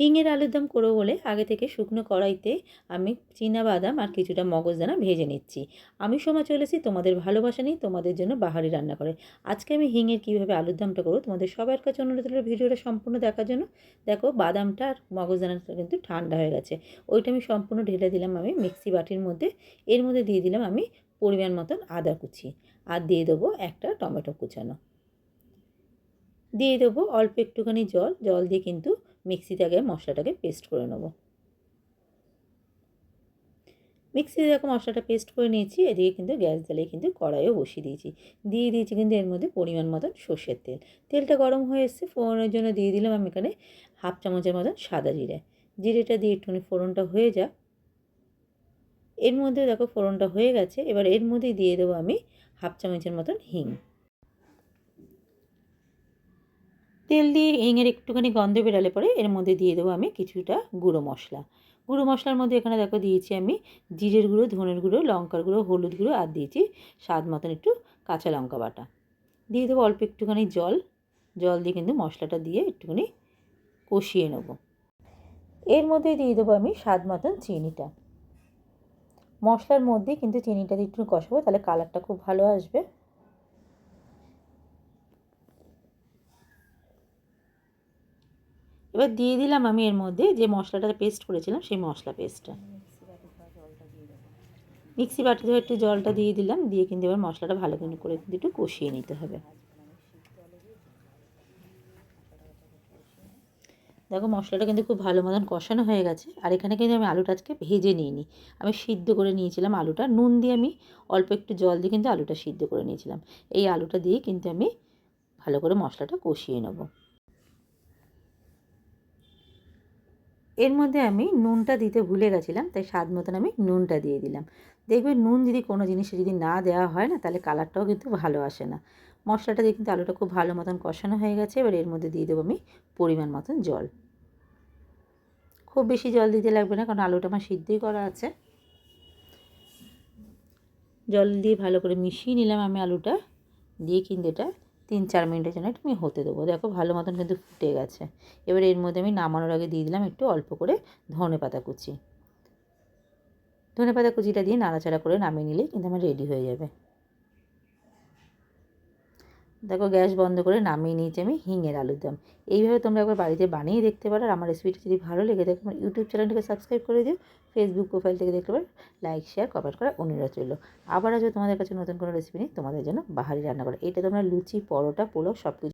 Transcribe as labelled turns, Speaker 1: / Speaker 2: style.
Speaker 1: হিঙের আলুর দম করবো বলে আগে থেকে শুকনো কড়াইতে আমি বাদাম আর কিছুটা মগজদানা ভেজে নিচ্ছি। আমি সময় চলেছি তোমাদের ভালোবাসা নিয়ে তোমাদের জন্য বাহারি রান্না করে। আজকে আমি হিঙের কীভাবে আলুর দমটা করবো তোমাদের সবার কাছে অনুরোধ হলো ভিডিওটা সম্পূর্ণ দেখার জন্য। দেখো বাদামটা আর মগজদানাটা কিন্তু ঠান্ডা হয়ে গেছে, ওইটা আমি সম্পূর্ণ ঢেলে দিলাম আমি মিক্সি বাটির মধ্যে। এর মধ্যে দিয়ে দিলাম আমি পরিমাণ মতন আদা কুচি, আর দিয়ে দেবো একটা টমেটো কুচানো, দিয়ে দেবো অল্প একটুখানি জল দিয়ে কিন্তু মিক্সিতে আগে মশলাটাকে পেস্ট করে নেব। মিক্সিতে দেখো মশলাটা পেস্ট করে নিয়েছি। এদিকে কিন্তু গ্যাস জ্বালিয়ে কিন্তু কড়াইও বসিয়ে দিয়েছি কিন্তু এর মধ্যে পরিমাণ মতন সর্ষের তেল। তেলটা গরম হয়ে এসছে, ফোড়নের জন্য দিয়ে দিলাম আমি এখানে হাফ চামচের মতন সাদা জিরেটা দিয়ে একটুখানি ফোড়নটা হয়ে যাক। এর মধ্যে দেখো ফোড়নটা হয়ে গেছে, এবার এর মধ্যে দিয়ে দেবো আমি হাফ চামচের মতন হিং। তেল দিয়ে হিঙের একটুখানি গন্ধ বেরালে পরে এর মধ্যে দিয়ে দেবো আমি কিছুটা গুঁড়ো মশলার মধ্যে এখানে দেখো দিয়েছি আমি জিরের গুঁড়ো, ধনের গুঁড়ো, লঙ্কার গুঁড়ো, হলুদ গুঁড়ো, আর দিয়েছি স্বাদ মতন একটু কাঁচা লঙ্কা বাটা। দিয়ে দেবো অল্প একটুখানি জল দিয়ে কিন্তু মশলাটা দিয়ে একটুখানি কষিয়ে নেব। এর মধ্যে দিয়ে দেবো আমি স্বাদ মতন চিনিটা। মশলার মধ্যে কিন্তু চিনিটা দিয়ে একটু কষাবো, তাহলে কালারটা খুব ভালো আসবে। এবার দিয়ে দিলাম আমি এর মধ্যে যে মশলাটা পেস্ট করেছিলাম সেই মশলা পেস্টটা। মিক্সি বাটি ধরে একটু জলটা দিয়ে দিলাম, দিয়ে কিন্তু এবার মশলাটা ভালো করে কিন্তু একটু কষিয়ে নিতে হবে। দেখো মশলাটা কিন্তু খুব ভালো মতন কষানো হয়ে গেছে। আর এখানে কিন্তু আমি আলুটা আজকে ভেজে নিইনি, আমি সিদ্ধ করে নিয়েছিলাম আলুটা। নুন দিয়ে আমি অল্প একটু জল দিয়ে কিন্তু আলুটা সিদ্ধ করে নিয়েছিলাম। এই আলুটা দিয়ে কিন্তু আমি ভালো করে মশলাটা কষিয়ে নেব। এর মধ্যে আমি নুনটা দিতে ভুলে গেছিলাম, তাই স্বাদ মতন আমি নুনটা দিয়ে দিলাম। দেখবে নুন যদি কোনো জিনিসে যদি না দেওয়া হয় না, তাহলে কালারটাও কিন্তু ভালো আসে না। মশলাটা দিয়ে কিন্তু আলুটা খুব ভালো মতন কষানো হয়ে গেছে। এবার এর মধ্যে দিয়ে দেবো আমি পরিমাণ মতন জল। খুব বেশি জল দিতে লাগবে না, কারণ আলুটা আমার সিদ্ধই করা আছে। জল দিয়ে ভালো করে মিশিয়ে নিলাম আমি আলুটা দিয়ে, কিন্তু এটা 3-4 মিনিটের জন্য একটু আমি হতে দেবো। দেখো ভালো মতন কিন্তু ফুটে গেছে। এবার এর মধ্যে আমি নামানোর আগে দিয়ে দিলাম একটু অল্প করে ধনেপাতা কুচিটা দিয়ে নাড়াচাড়া করে নামিয়ে নিলেই কিন্তু আমার রেডি হয়ে যাবে। দেখো গ্যাস বন্ধ করে নামিয়ে নিয়েছি আমি হিঙের আলুর দম। এইভাবে তোমরা একবার বাড়িতে বানিয়ে দেখতে পারো। আর আমার রেসিপিটা যদি ভালো লেগে থাকে আমার ইউটিউব চ্যানেলটিকে সাবস্ক্রাইব করে দিও, ফেসবুক প্রোফাইল থেকে দেখতে পারো, লাইক শেয়ার কমেন্ট করার অনুরোধ রইল। আবার আসবে তোমাদের কাছে নতুন কোনো রেসিপি নিয়ে তোমাদের জন্য বাহারি রান্না করে। এটা তোমরা লুচি, পরোটা, পোলাও সব কিছু